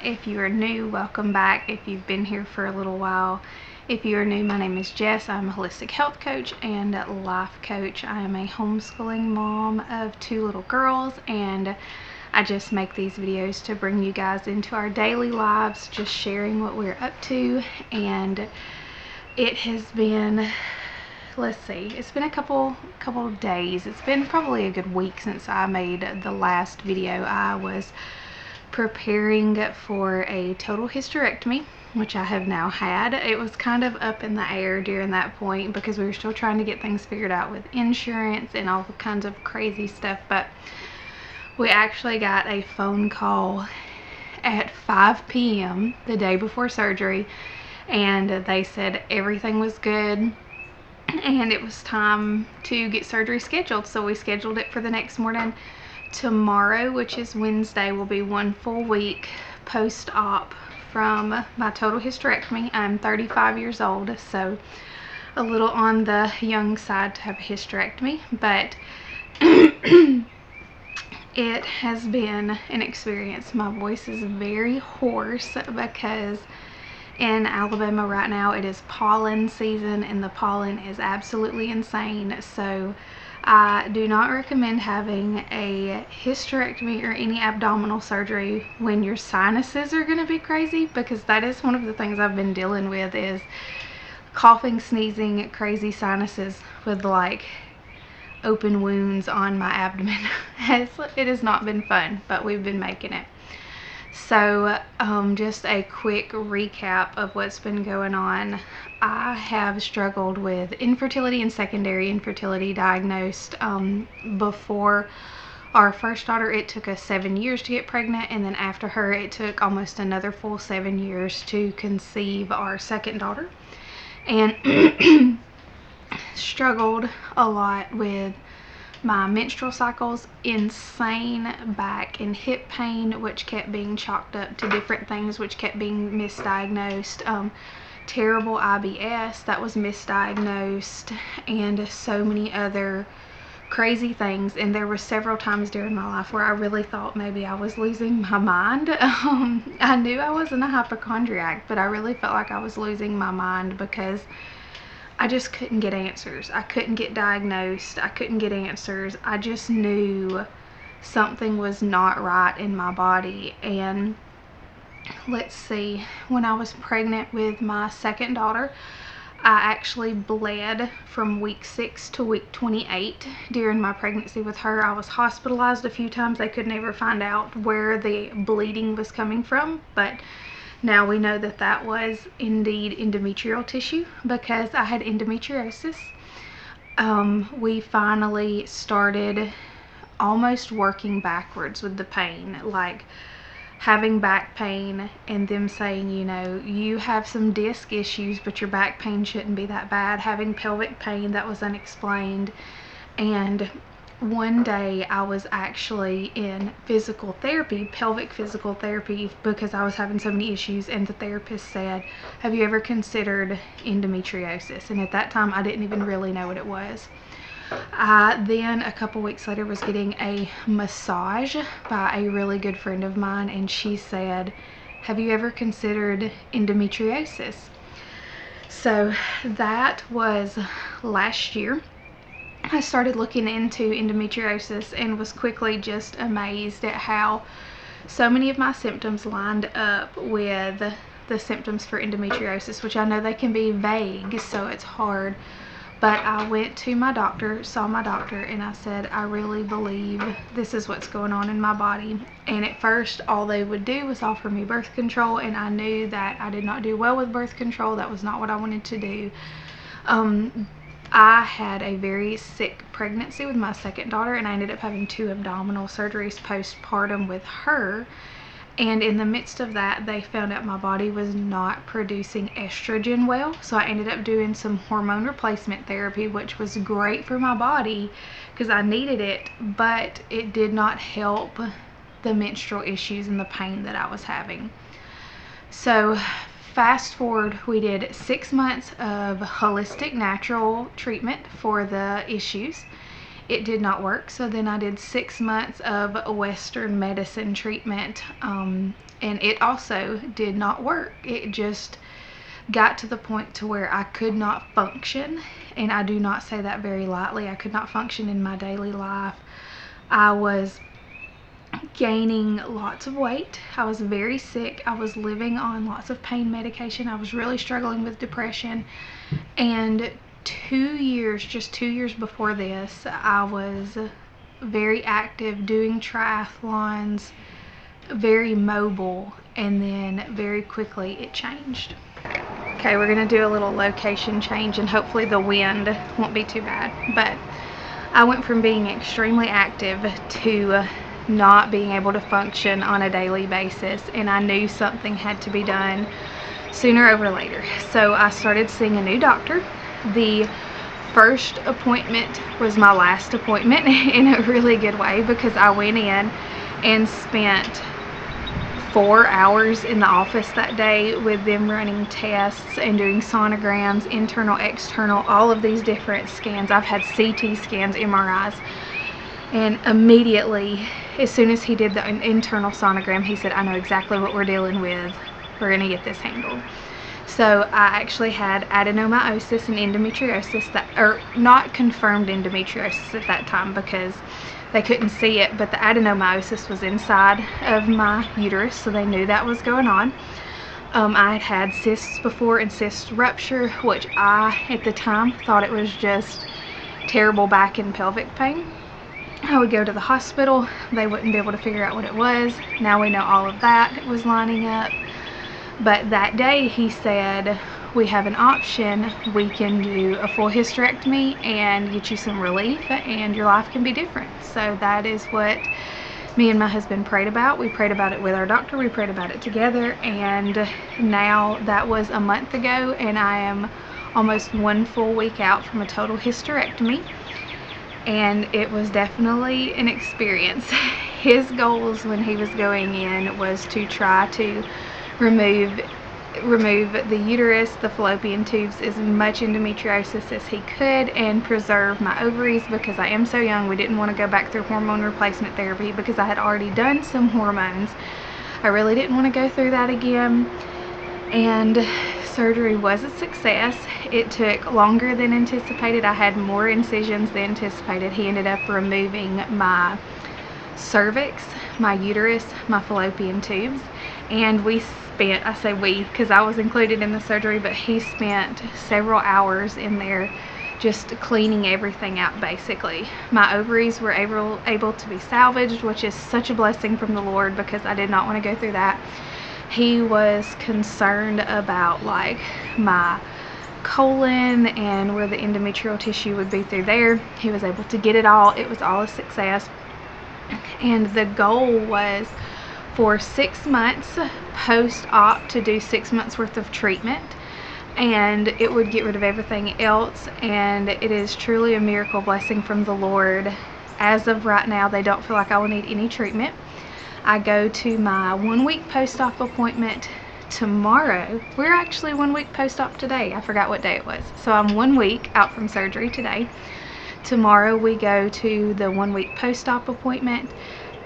If you are new, welcome back. If you've been here for a little while, if you are new, my name is Jess. I'm a holistic health coach and life coach. I am a homeschooling mom of 2 little girls, and I just make these videos to bring you guys into our daily lives, just sharing what we're up to. And it has been, let's see, it's been a couple of days. It's been probably a good week since I made the last video. I was preparing for a total hysterectomy, which I have now had. It was kind of up in the air during that point because we were still trying to get things figured out with insurance and all kinds of crazy stuff, but we actually got a phone call at 5 p.m. the day before surgery, and they said everything was good and it was time to get surgery scheduled. So we scheduled it for the next morning. Tomorrow, which is Wednesday, will be 1 full week post-op from my total hysterectomy. I'm 35 years old, so a little on the young side to have a hysterectomy, but it has been an experience. My voice is very hoarse because in Alabama right now it is pollen season and the pollen is absolutely insane. So I do not recommend having a hysterectomy or any abdominal surgery when your sinuses are going to be crazy, because that is one of the things I've been dealing with, is coughing, sneezing, crazy sinuses with like open wounds on my abdomen. It has not been fun, but we've been making it. So just a quick recap of what's been going on. I have struggled with infertility and secondary infertility, diagnosed before our first daughter. It took us 7 years to get pregnant, and then after her it took almost another full 7 years to conceive our second daughter, and struggled a lot with my menstrual cycles, insane back and hip pain, which kept being chalked up to different things, which kept being misdiagnosed. Terrible IBS that was misdiagnosed, and so many other crazy things. And there were several times during my life where I really thought maybe I was losing my mind. I knew I wasn't a hypochondriac, but I really felt like I was losing my mind because I just couldn't get answers. I couldn't get diagnosed. I couldn't get answers. I just knew something was not right in my body. And let's see, when I was pregnant with my second daughter, I actually bled from week 6 to week 28 during my pregnancy with her. I was hospitalized a few times. They could never find out where the bleeding was coming from, but now we know that that was indeed endometrial tissue because I had endometriosis. We finally started almost working backwards with the pain, like having back pain and them saying, you know, you have some disc issues, but your back pain shouldn't be that bad. Having pelvic pain that was unexplained. And one day I was actually in physical therapy, pelvic physical therapy, because I was having so many issues, and the therapist said, have you ever considered endometriosis? And at that time I didn't even really know what it was. I then a couple weeks later was getting a massage by a really good friend of mine, and she said, have you ever considered endometriosis? So that was last year. I started looking into endometriosis and was quickly just amazed at how so many of my symptoms lined up with the symptoms for endometriosis, which I know they can be vague, so it's hard. But I went to my doctor, saw my doctor, and I said, I really believe this is what's going on in my body. And at first, all they would do was offer me birth control, and I knew that I did not do well with birth control. That was not what I wanted to do. I had a very sick pregnancy with my second daughter, and I ended up having 2 abdominal surgeries postpartum with her. And in the midst of that, they found out my body was not producing estrogen well. So I ended up doing some hormone replacement therapy, which was great for my body because I needed it, but it did not help the menstrual issues and the pain that I was having. So fast forward, we did 6 months of holistic natural treatment for the issues. It did not work, so then I did 6 months of Western medicine treatment, and it also did not work. It just got to the point to where I could not function, and I do not say that very lightly. I could not function in my daily life. I was gaining lots of weight. I was very sick. I was living on lots of pain medication. I was really struggling with depression. And 2 years, just 2 years before this, I was very active, doing triathlons, very mobile, and then very quickly it changed. Okay, we're gonna do a little location change, and hopefully the wind won't be too bad. But I went from being extremely active to not being able to function on a daily basis, and I knew something had to be done sooner over later. So I started seeing a new doctor. The first appointment was my last appointment in a really good way, because I went in and spent 4 hours in the office that day with them running tests and doing sonograms, internal, external, all of these different scans. I've had CT scans, MRIs, and immediately, as soon as he did the internal sonogram, he said, "I know exactly what we're dealing with. We're going to get this handled." So I actually had adenomyosis and endometriosis, that, or not confirmed endometriosis at that time because they couldn't see it, but the adenomyosis was inside of my uterus, so they knew that was going on. I had had cysts before and cyst rupture, which I, at the time, thought it was just terrible back and pelvic pain. I would go to the hospital. They wouldn't be able to figure out what it was. Now we know all of that was lining up. But that day he said, "We have an option. We can do a full hysterectomy and get you some relief, and your life can be different." So that is what me and my husband prayed about. We prayed about it with our doctor. We prayed about it together, and now that was a month ago, and I am almost 1 full week out from a total hysterectomy. And it was definitely an experience. His goals when he was going in was to try to remove the uterus, the fallopian tubes, as much endometriosis as he could, and preserve my ovaries, because I am so young. We didn't want to go back through hormone replacement therapy because I had already done some hormones. I really didn't want to go through that again. And surgery was a success. It took longer than anticipated. I had more incisions than anticipated. He ended up removing my cervix, my uterus, my fallopian tubes, and we spent, I say we because I was included in the surgery, but he spent several hours in there just cleaning everything out basically. My ovaries were able to be salvaged, which is such a blessing from the Lord, because I did not want to go through that. He was concerned about like my colon and where the endometrial tissue would be through there. He was able to get it all. It was all a success. And the goal was for 6 months post-op to do 6 months worth of treatment, and it would get rid of everything else. And it is truly a miracle blessing from the Lord. As of right now, they don't feel like I will need any treatment. I go to my 1 week post-op appointment tomorrow. We're actually 1 week post-op today. I forgot what day it was. So I'm 1 week out from surgery today. Tomorrow we go to the 1 week post-op appointment,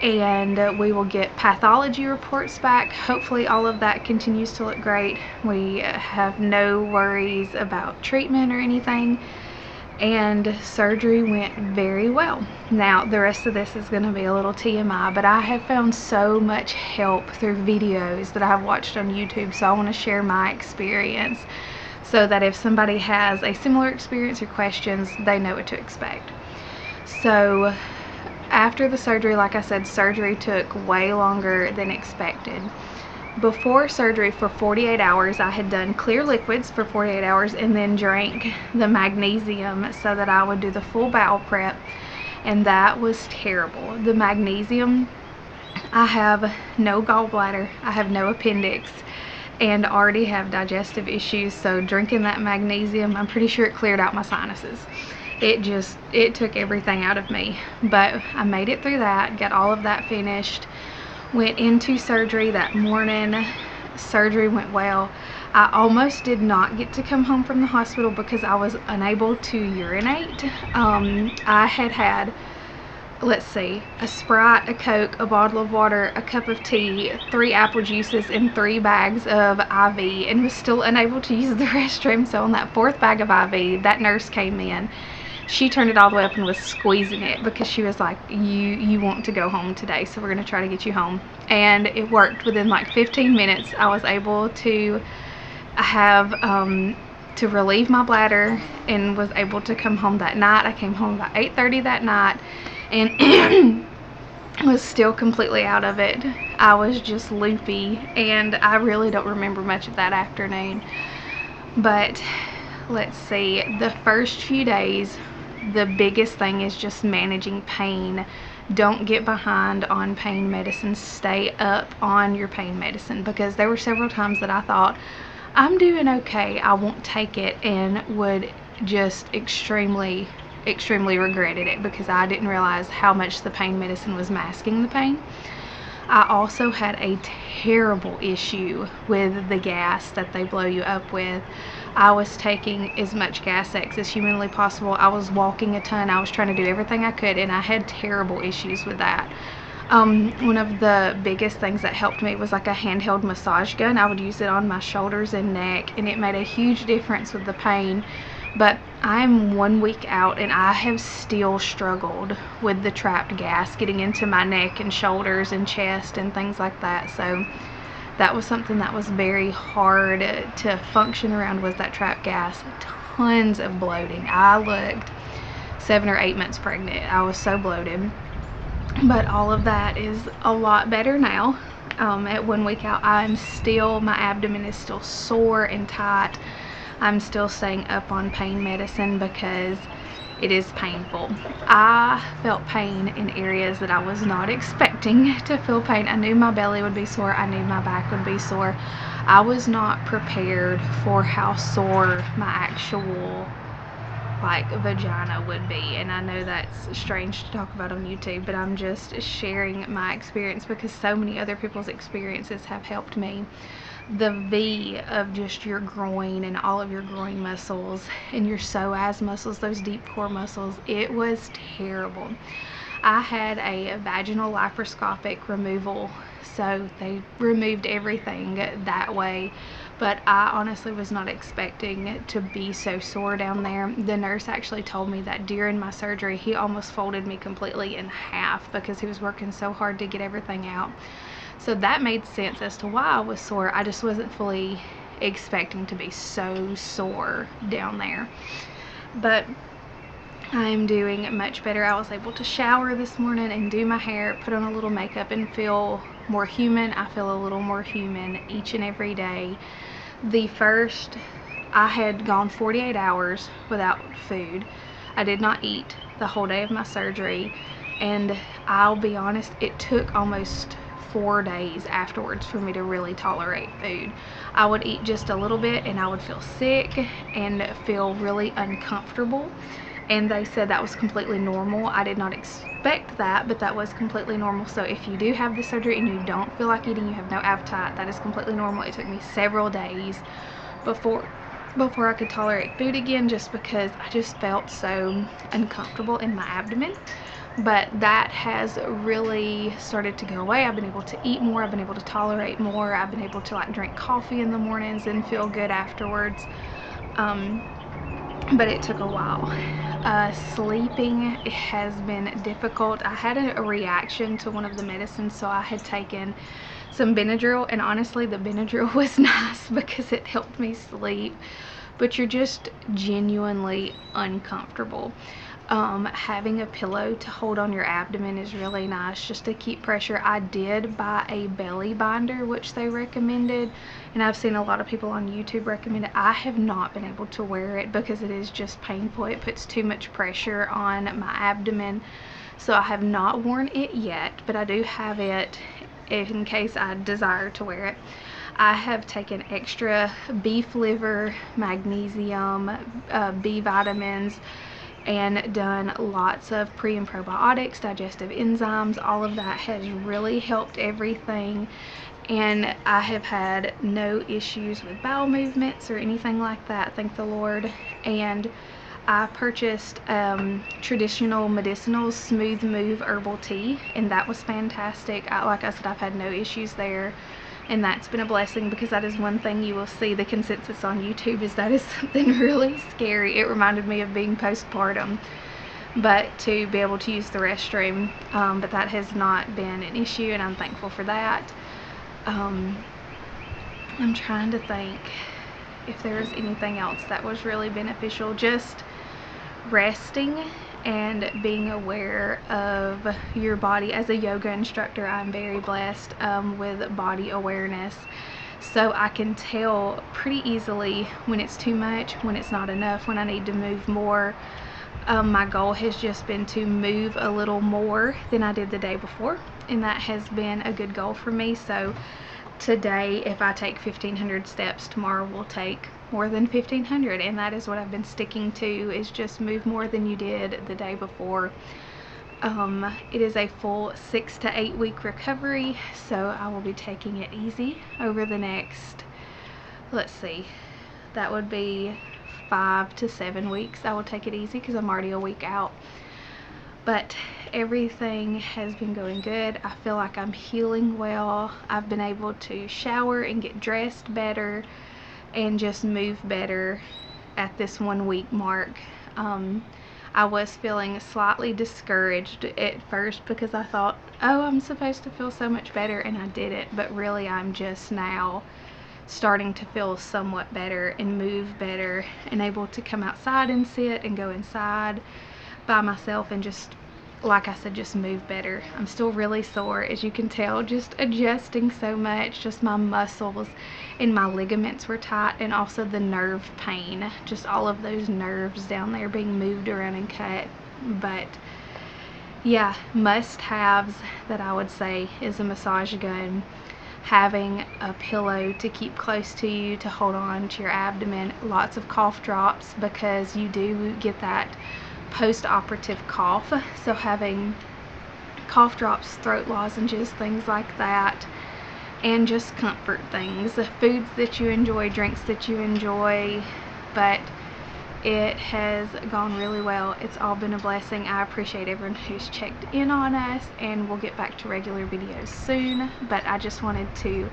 and we will get pathology reports back. Hopefully all of that continues to look great. We have no worries about treatment or anything, and surgery went very well. Now the rest of this is going to be a little TMI, but I have found so much help through videos that I've watched on YouTube, so I want to share my experience so that if somebody has a similar experience or questions, they know what to expect. So after the surgery, like I said, surgery took way longer than expected. Before surgery, for 48 hours, I had done clear liquids for 48 hours and then drank the magnesium so that I would do the full bowel prep, and that was terrible. The magnesium, I have no gallbladder, I have no appendix, and already have digestive issues, so drinking that magnesium, I'm pretty sure it cleared out my sinuses. It took everything out of me, but I made it through that, got all of that finished, went into surgery that morning. Surgery went well. I almost did not get to come home from the hospital because I was unable to urinate. I had let's see, a Sprite, a Coke, a bottle of water, a cup of tea, 3 apple juices, and 3 bags of IV, and was still unable to use the restroom. So on that 4th bag of IV, that nurse came in. She turned it all the way up and was squeezing it because she was like, you want to go home today, so we're going to try to get you home. And it worked. Within like 15 minutes, I was able to have to relieve my bladder and was able to come home that night. I came home about 8:30 that night and was still completely out of it. I was just loopy, and I really don't remember much of that afternoon. But let's see, the first few days, the biggest thing is just managing pain. Don't get behind on pain medicine. Stay up on your pain medicine, because there were several times that I thought, I'm doing okay, I won't take it, and would just extremely regretted it because I didn't realize how much the pain medicine was masking the pain. I also had a terrible issue with the gas that they blow you up with. I was taking as much Gas-X as humanly possible. I was walking a ton. I was trying to do everything I could, and I had terrible issues with that. One of the biggest things that helped me was like a handheld massage gun. I would use it on my shoulders and neck, and it made a huge difference with the pain. But I'm 1 week out, and I have still struggled with the trapped gas getting into my neck and shoulders and chest and things like that. So that was something that was very hard to function around, was that trapped gas. Tons of bloating. I looked 7 or 8 months pregnant. I was so bloated. But all of that is a lot better now. At 1 week out, my abdomen is still sore and tight. I'm still staying up on pain medicine because it is painful. I felt pain in areas that I was not expecting to feel pain. I knew my belly would be sore. I knew my back would be sore. I was not prepared for how sore my actual vagina would be. And I know that's strange to talk about on YouTube, but I'm just sharing my experience because so many other people's experiences have helped me. The V of just your groin and all of your groin muscles and your psoas muscles, those deep core muscles, it was terrible. I had a vaginal laparoscopic removal, so they removed everything that way, but I honestly was not expecting to be so sore down there. The nurse actually told me that during my surgery he almost folded me completely in half because he was working so hard to get everything out. So that made sense as to why I was sore. I just wasn't fully expecting to be so sore down there. But I'm doing much better. I was able to shower this morning and do my hair, put on a little makeup, and feel more human. I feel a little more human each and every day. I had gone 48 hours without food. I did not eat the whole day of my surgery, and I'll be honest, it took almost 4 days afterwards for me to really tolerate food. I would eat just a little bit and I would feel sick and feel really uncomfortable, and they said that was completely normal. I did not expect that, but that was completely normal. So if you do have the surgery and you don't feel like eating, you have no appetite, that is completely normal. It took me several days before I could tolerate food again, just because I just felt so uncomfortable in my abdomen. But that has really started to go away. I've been able to eat more. I've been able to tolerate more. I've been able to drink coffee in the mornings and feel good afterwards. But it took a while. Sleeping has been difficult. I had a reaction to one of the medicines, so I had taken some Benadryl, and honestly the Benadryl was nice because it helped me sleep, but you're just genuinely uncomfortable. Having a pillow to hold on your abdomen is really nice, just to keep pressure. I did buy a belly binder, which they recommended, and I've seen a lot of people on YouTube recommend it. I have not been able to wear it because it is just painful. It puts too much pressure on my abdomen, so I have not worn it yet, but I do have it in case I desire to wear it. I have taken extra beef liver, magnesium, B vitamins, and done lots of pre and probiotics, digestive enzymes. All of that has really helped everything, and I have had no issues with bowel movements or anything like that, thank the Lord. And I purchased traditional medicinal smooth move herbal tea, and that was fantastic. Like I said, I've had no issues there, and that's been a blessing, because that is one thing you will see the consensus on YouTube is that is something really scary. It reminded me of being postpartum, but to be able to use the restroom, but that has not been an issue, and I'm thankful for that. I'm trying to think if there's anything else that was really beneficial. Just resting and being aware of your body. As a yoga instructor, I'm very blessed with body awareness, so I can tell pretty easily when it's too much, when it's not enough, when I need to move more. My goal has just been to move a little more than I did the day before, and that has been a good goal for me. So today, if I take 1,500 steps, tomorrow will take more than 1,500, and that is what I've been sticking to, is just move more than you did the day before. It is a full 6 to 8 week recovery, so I will be taking it easy over the next, let's see, that would be 5 to 7 weeks. I will take it easy because I'm already a week out. But everything has been going good. I feel like I'm healing well. I've been able to shower and get dressed better and just move better at this 1 week mark. I was feeling slightly discouraged at first because I thought, oh, I'm supposed to feel so much better, and I didn't. But really, I'm just now starting to feel somewhat better and move better and able to come outside and sit and go inside by myself and just, like I said, just move better. I'm still really sore, as you can tell, just adjusting so much. Just my muscles and my ligaments were tight, and also the nerve pain, just all of those nerves down there being moved around and cut. But yeah, must-haves that I would say is a massage gun, having a pillow to keep close to you to hold on to your abdomen, lots of cough drops because you do get that post-operative cough, so having cough drops, throat lozenges, things like that, and just comfort things, the foods that you enjoy, drinks that you enjoy. But it has gone really well. It's all been a blessing. I appreciate everyone who's checked in on us, and we'll get back to regular videos soon. But I just wanted to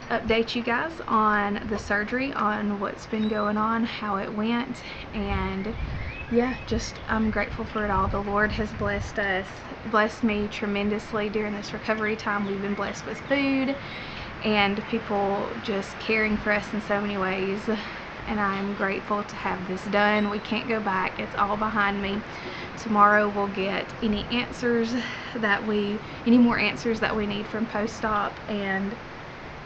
update you guys on the surgery, on what's been going on, how it went, and yeah, just I'm grateful for it all. The Lord has blessed me tremendously during this recovery time. We've been blessed with food and people just caring for us in so many ways, and I'm grateful to have this done. We can't go back. It's all behind me. Tomorrow we'll get any more answers that we need from post-op, and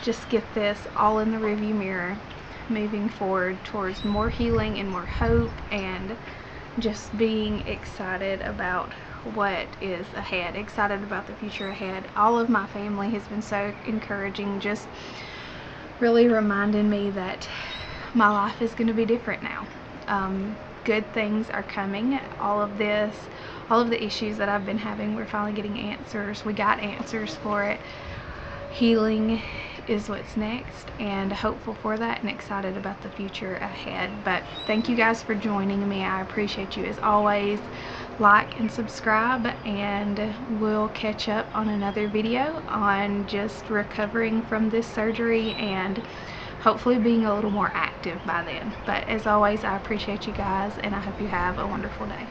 just get this all in the rearview mirror, moving forward towards more healing and more hope, and just being excited about what is ahead, excited about the future ahead. All of my family has been so encouraging, just really reminding me that my life is going to be different now. Good things are coming. All of the issues that I've been having, we're finally getting answers. We got answers for it. Healing is what's next, and hopeful for that and excited about the future ahead. But thank you guys for joining me. I appreciate you as always. Like and subscribe, and we'll catch up on another video on just recovering from this surgery and hopefully being a little more active by then. But as always, I appreciate you guys, and I hope you have a wonderful day.